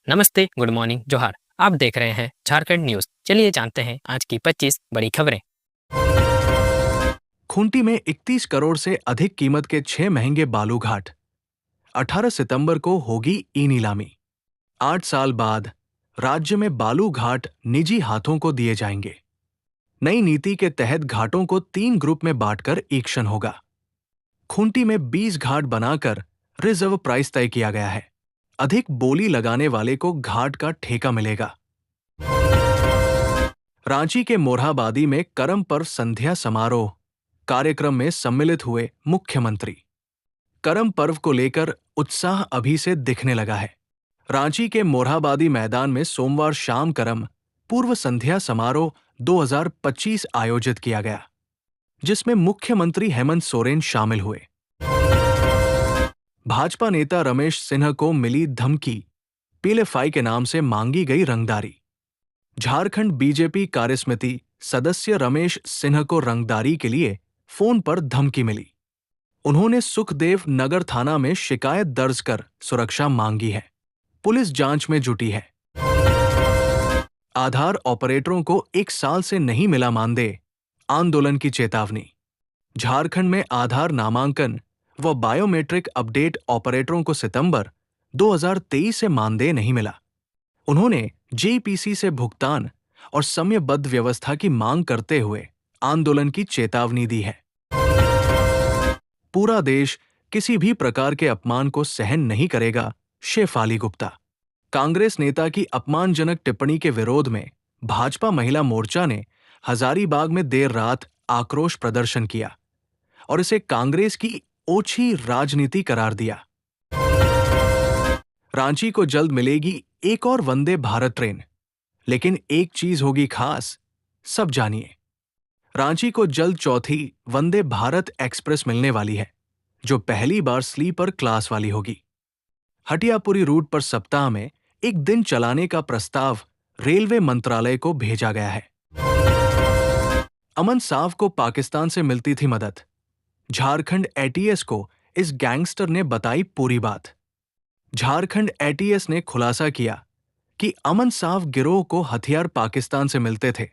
नमस्ते, good morning, जोहार। आप देख रहे हैं झारखंड न्यूज। चलिए जानते हैं आज की 25 बड़ी खबरें। खूंटी में 31 करोड़ से अधिक कीमत के 6 महंगे बालू घाट। 18 सितंबर को होगी ई नीलामी। 8 साल बाद राज्य में बालू घाट निजी हाथों को दिए जाएंगे। नई नीति के तहत घाटों को 3 ग्रुप में बांटकर ईक्षण होगा। खूंटी में 20 घाट बनाकर रिजर्व प्राइस तय किया गया है। अधिक बोली लगाने वाले को घाट का ठेका मिलेगा। रांची के मोरहाबादी में करम पर्व संध्या समारोह कार्यक्रम में सम्मिलित हुए मुख्यमंत्री। करम पर्व को लेकर उत्साह अभी से दिखने लगा है। रांची के मोरहाबादी मैदान में सोमवार शाम करम पूर्व संध्या समारोह 2025 आयोजित किया गया, जिसमें मुख्यमंत्री हेमंत सोरेन शामिल हुए। भाजपा नेता रमेश सिन्हा को मिली धमकी, पीएलएफआई के नाम से मांगी गई रंगदारी। झारखंड बीजेपी कार्यसमिति सदस्य रमेश सिन्हा को रंगदारी के लिए फोन पर धमकी मिली। उन्होंने सुखदेव नगर थाना में शिकायत दर्ज कर सुरक्षा मांगी है। पुलिस जांच में जुटी है। आधार ऑपरेटरों को 1 साल से नहीं मिला मानदेय, आंदोलन की चेतावनी। झारखंड में आधार नामांकन व बायोमेट्रिक अपडेट ऑपरेटरों को सितंबर 2023 से मानदेय नहीं मिला। उन्होंने जेपीसी से भुगतान और समयबद्ध व्यवस्था की मांग करते हुए आंदोलन की चेतावनी दी है। पूरा देश किसी भी प्रकार के अपमान को सहन नहीं करेगा, शेफाली गुप्ता। कांग्रेस नेता की अपमानजनक टिप्पणी के विरोध में भाजपा महिला मोर्चा ने हजारीबाग में देर रात आक्रोश प्रदर्शन किया और इसे कांग्रेस की ओछी राजनीति करार दिया। रांची को जल्द मिलेगी एक और वंदे भारत ट्रेन, लेकिन एक चीज होगी खास, सब जानिए। रांची को जल्द चौथी वंदे भारत एक्सप्रेस मिलने वाली है, जो पहली बार स्लीपर क्लास वाली होगी। हटियापुरी रूट पर सप्ताह में एक दिन चलाने का प्रस्ताव रेलवे मंत्रालय को भेजा गया है। अमन साव को पाकिस्तान से मिलती थी मदद। झारखंड एटीएस को इस गैंगस्टर ने बताई पूरी बात। झारखंड एटीएस ने खुलासा किया कि अमन साव गिरोह को हथियार पाकिस्तान से मिलते थे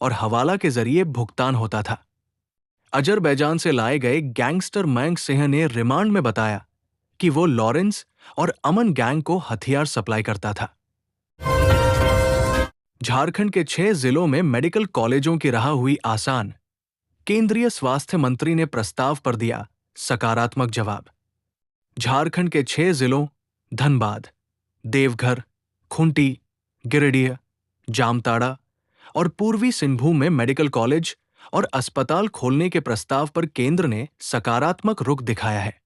और हवाला के जरिए भुगतान होता था। अजरबैजान से लाए गए गैंगस्टर मयंक सिंह ने रिमांड में बताया कि वो लॉरेंस और अमन गैंग को हथियार सप्लाई करता था। झारखंड के 6 जिलों में मेडिकल कॉलेजों की राह हुई आसान। केंद्रीय स्वास्थ्य मंत्री ने प्रस्ताव पर दिया सकारात्मक जवाब। झारखंड के 6 जिलों धनबाद, देवघर, खूंटी, गिरिडीह, जामताड़ा और पूर्वी सिंहभूम में मेडिकल कॉलेज और अस्पताल खोलने के प्रस्ताव पर केंद्र ने सकारात्मक रुख दिखाया है।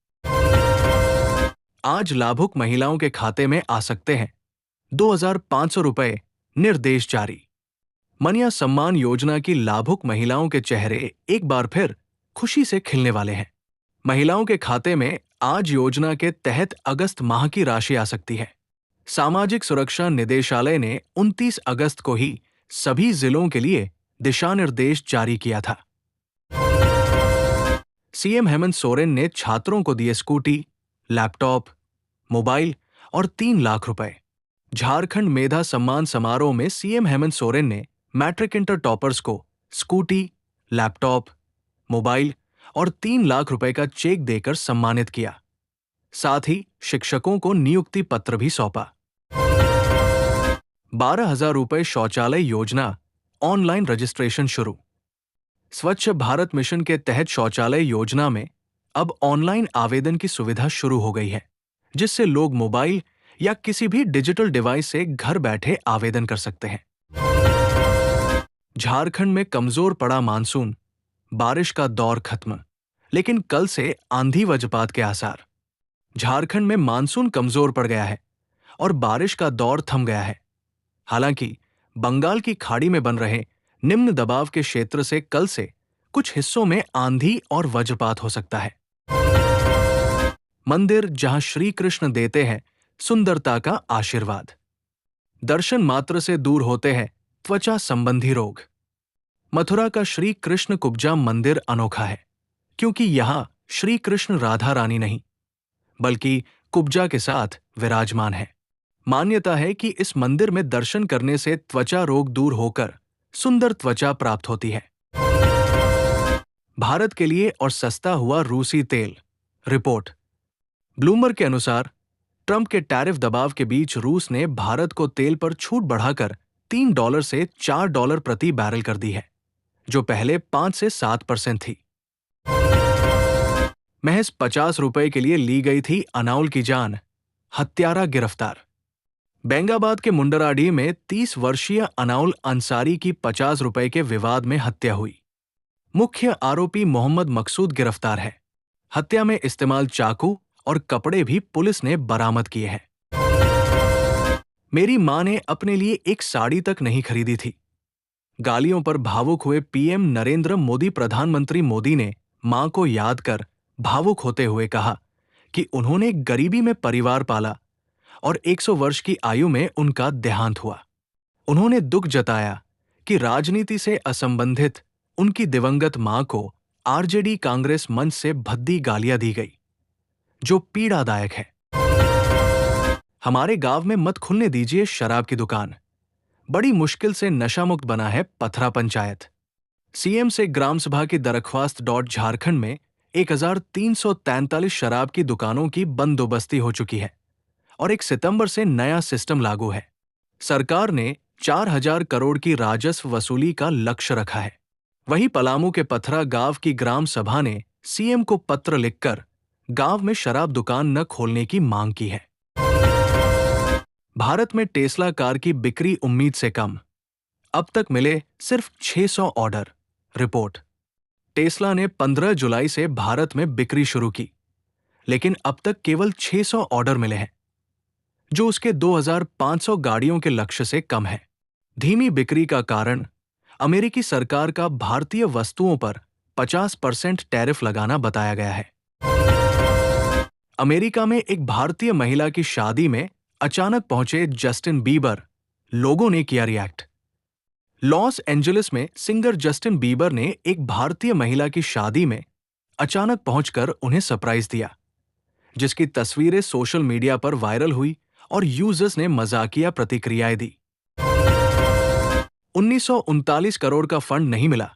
आज लाभुक महिलाओं के खाते में आ सकते हैं 2,500 रुपए, निर्देश जारी। मनिया सम्मान योजना की लाभुक महिलाओं के चेहरे एक बार फिर खुशी से खिलने वाले हैं। महिलाओं के खाते में आज योजना के तहत अगस्त माह की राशि आ सकती है। सामाजिक सुरक्षा निदेशालय ने 29 अगस्त को ही सभी जिलों के लिए दिशा निर्देश जारी किया था। सीएम हेमंत सोरेन ने छात्रों को दिए स्कूटी, लैपटॉप, मोबाइल और 3 लाख रुपए। झारखंड मेधा सम्मान समारोह में सीएम हेमंत सोरेन ने मैट्रिक इंटर टॉपर्स को स्कूटी, लैपटॉप, मोबाइल और 3 लाख रुपए का चेक देकर सम्मानित किया। साथ ही शिक्षकों को नियुक्ति पत्र भी सौंपा। 12,000 रुपए शौचालय योजना, ऑनलाइन रजिस्ट्रेशन शुरू। स्वच्छ भारत मिशन के तहत शौचालय योजना में अब ऑनलाइन आवेदन की सुविधा शुरू हो गई है, जिससे लोग मोबाइल या किसी भी डिजिटल डिवाइस से घर बैठे आवेदन कर सकते हैं। झारखंड में कमजोर पड़ा मानसून, बारिश का दौर खत्म, लेकिन कल से आंधी वज्रपात के आसार। झारखंड में मानसून कमजोर पड़ गया है और बारिश का दौर थम गया है। हालांकि बंगाल की खाड़ी में बन रहे निम्न दबाव के क्षेत्र से कल से कुछ हिस्सों में आंधी और वज्रपात हो सकता है। मंदिर जहां श्री कृष्ण देते हैं सुंदरता का आशीर्वाद। दर्शन मात्र से दूर होते हैं त्वचा संबंधी रोग। मथुरा का श्री कृष्ण कुब्जा मंदिर अनोखा है, क्योंकि यहां श्री कृष्ण राधा रानी नहीं, बल्कि कुब्जा के साथ विराजमान है। मान्यता है कि इस मंदिर में दर्शन करने से त्वचा रोग दूर होकर सुंदर त्वचा प्राप्त होती है। भारत के लिए और सस्ता हुआ रूसी तेल। रिपोर्ट। ब्लूमबर्ग के अनुसार ट्रंप के टैरिफ दबाव के बीच रूस ने भारत को तेल पर छूट बढ़ाकर $3 से $4 प्रति बैरल कर दी है, जो पहले 5 से 7% थी। महज ₹50 के लिए ली गई थी अनाउल की जान, हत्यारा गिरफ्तार। बेंगाबाद के मुंडराडीह में 30 वर्षीय अनाउल अंसारी की ₹50 के विवाद में हत्या हुई। मुख्य आरोपी मोहम्मद मकसूद गिरफ्तार है। हत्या में इस्तेमाल चाकू और कपड़े भी पुलिस ने बरामद किए हैं। मेरी मां ने अपने लिए एक साड़ी तक नहीं खरीदी थी। गालियों पर भावुक हुए पीएम नरेंद्र मोदी प्रधानमंत्री मोदी ने मां को याद कर भावुक होते हुए कहा कि उन्होंने गरीबी में परिवार पाला और 100 वर्ष की आयु में उनका देहांत हुआ। उन्होंने दुख जताया कि राजनीति से असंबंधित उनकी दिवंगत मां को आरजेडी कांग्रेस मंच से भद्दी गालियां दी गई, जो पीड़ादायक है। हमारे गांव में मत खुलने दीजिए शराब की दुकान। बड़ी मुश्किल से नशामुक्त बना है पथरा पंचायत। सीएम से ग्राम सभा की दरख्वास्त झारखंड में 1343 शराब की दुकानों की बंदोबस्ती हो चुकी है और 1 सितंबर से नया सिस्टम लागू है। सरकार ने 4000 करोड़ की राजस्व वसूली का लक्ष्य रखा है। वहीं पलामू के पथरा गांव की ग्राम सभा ने सीएम को पत्र लिखकर गांव में शराब दुकान न खोलने की मांग की है। भारत में टेस्ला कार की बिक्री उम्मीद से कम। अब तक मिले सिर्फ 600 ऑर्डर। रिपोर्ट। टेस्ला ने 15 जुलाई से भारत में बिक्री शुरू की, लेकिन अब तक केवल 600 ऑर्डर मिले हैं, जो उसके 2500 गाड़ियों के लक्ष्य से कम है। धीमी बिक्री का कारण अमेरिकी सरकार का भारतीय वस्तुओं पर 50% टैरिफ लगाना बताया गया है। अमेरिका में एक भारतीय महिला की शादी में अचानक पहुंचे जस्टिन बीबर, लोगों ने किया रिएक्ट। लॉस एंजलिस में सिंगर जस्टिन बीबर ने एक भारतीय महिला की शादी में अचानक पहुंचकर उन्हें सरप्राइज दिया, जिसकी तस्वीरें सोशल मीडिया पर वायरल हुई और यूजर्स ने मजाकिया प्रतिक्रियाएं दी। 1939 करोड़ का फंड नहीं मिला।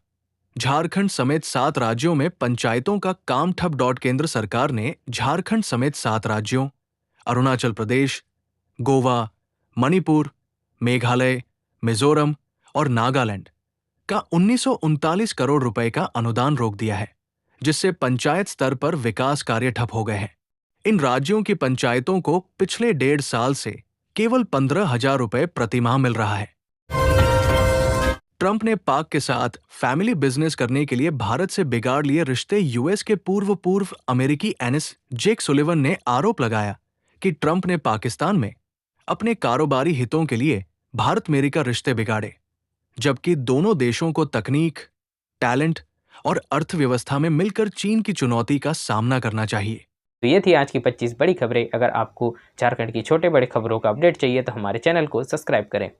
झारखंड समेत 7 राज्यों में पंचायतों का काम ठप। केंद्र सरकार ने झारखंड समेत 7 राज्यों अरुणाचल प्रदेश, गोवा, मणिपुर, मेघालय, मिजोरम और नागालैंड का 1939 करोड़ रुपए का अनुदान रोक दिया है, जिससे पंचायत स्तर पर विकास कार्य ठप हो गए हैं। इन राज्यों की पंचायतों को पिछले 1.5 साल से केवल 15,000 रुपए प्रतिमाह मिल रहा है। ट्रंप ने पाक के साथ फैमिली बिजनेस करने के लिए भारत से बिगाड़ लिए रिश्ते। यूएस के पूर्व अमेरिकी एनएस जेक सुलिवन ने आरोप लगाया कि ट्रंप ने पाकिस्तान में अपने कारोबारी हितों के लिए भारत-अमेरिका रिश्ते बिगाड़े, जबकि दोनों देशों को तकनीक, टैलेंट और अर्थव्यवस्था में मिलकर चीन की चुनौती का सामना करना चाहिए। तो ये थी आज की 25 बड़ी खबरें। अगर आपको झारखंड की छोटे बड़े खबरों का अपडेट चाहिए तो हमारे चैनल को सब्सक्राइब करें।